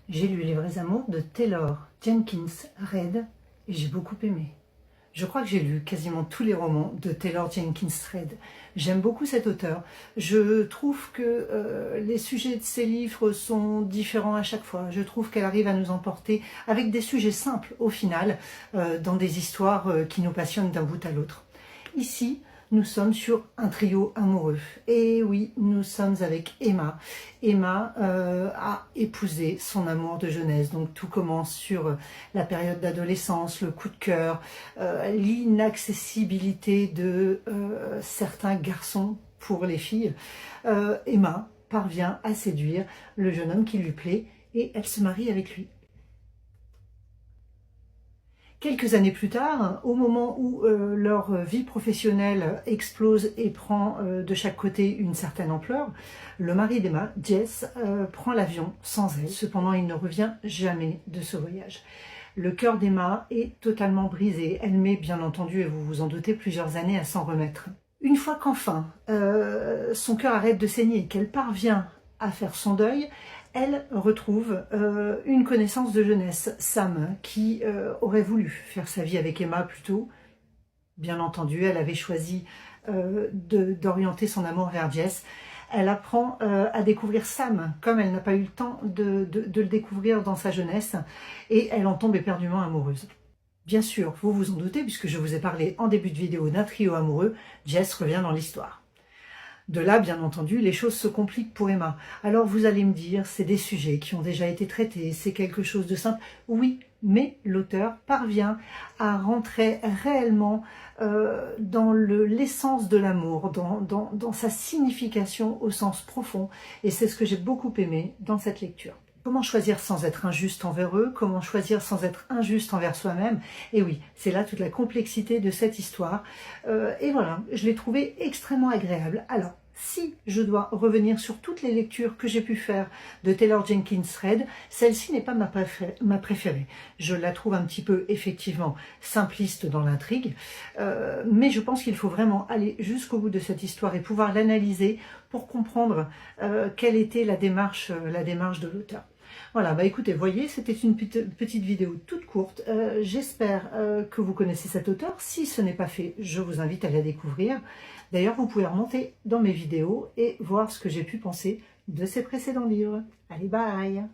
J'ai lu Les vrais amours de Taylor Jenkins Reid et j'ai beaucoup aimé. Je crois que j'ai lu quasiment tous les romans de Taylor Jenkins Reid. J'aime beaucoup cet auteur. Je trouve que les sujets de ses livres sont différents à chaque fois. Je trouve qu'elle arrive à nous emporter avec des sujets simples au final, dans des histoires qui nous passionnent d'un bout à l'autre. Ici, nous sommes sur un trio amoureux. Et oui, nous sommes avec Emma. Emma a épousé son amour de jeunesse. Donc tout commence sur la période d'adolescence, le coup de cœur, l'inaccessibilité de certains garçons pour les filles. Emma parvient à séduire le jeune homme qui lui plaît et elle se marie avec lui. Quelques années plus tard, au moment où leur vie professionnelle explose et prend de chaque côté une certaine ampleur, le mari d'Emma, Jess, prend l'avion sans elle. Cependant, il ne revient jamais de ce voyage. Le cœur d'Emma est totalement brisé. Elle met, bien entendu, et vous vous en doutez, plusieurs années à s'en remettre. Une fois qu'enfin son cœur arrête de saigner et qu'elle parvient à faire son deuil, elle retrouve une connaissance de jeunesse, Sam, qui aurait voulu faire sa vie avec Emma plus tôt. Bien entendu, elle avait choisi d'orienter son amour vers Jess. Elle apprend à découvrir Sam, comme elle n'a pas eu le temps de le découvrir dans sa jeunesse, et elle en tombe éperdument amoureuse. Bien sûr, vous vous en doutez, puisque je vous ai parlé en début de vidéo d'un trio amoureux, Jess revient dans l'histoire. De là, bien entendu, les choses se compliquent pour Emma. Alors vous allez me dire, c'est des sujets qui ont déjà été traités, c'est quelque chose de simple. Oui, mais l'auteur parvient à rentrer réellement dans l'essence de l'amour, dans sa signification au sens profond. Et c'est ce que j'ai beaucoup aimé dans cette lecture. Comment choisir sans être injuste envers eux? Comment choisir sans être injuste envers soi-même? Et oui, c'est là toute la complexité de cette histoire. Et voilà, je l'ai trouvé extrêmement agréable. Alors, si je dois revenir sur toutes les lectures que j'ai pu faire de Taylor Jenkins Reid, celle-ci n'est pas ma préférée. Je la trouve un petit peu, effectivement, simpliste dans l'intrigue, mais je pense qu'il faut vraiment aller jusqu'au bout de cette histoire et pouvoir l'analyser pour comprendre quelle était la démarche de l'auteur. Voilà, bah écoutez, voyez, c'était une petite vidéo toute courte. J'espère que vous connaissez cet auteur. Si ce n'est pas fait, je vous invite à la découvrir. D'ailleurs, vous pouvez remonter dans mes vidéos et voir ce que j'ai pu penser de ses précédents livres. Allez, bye!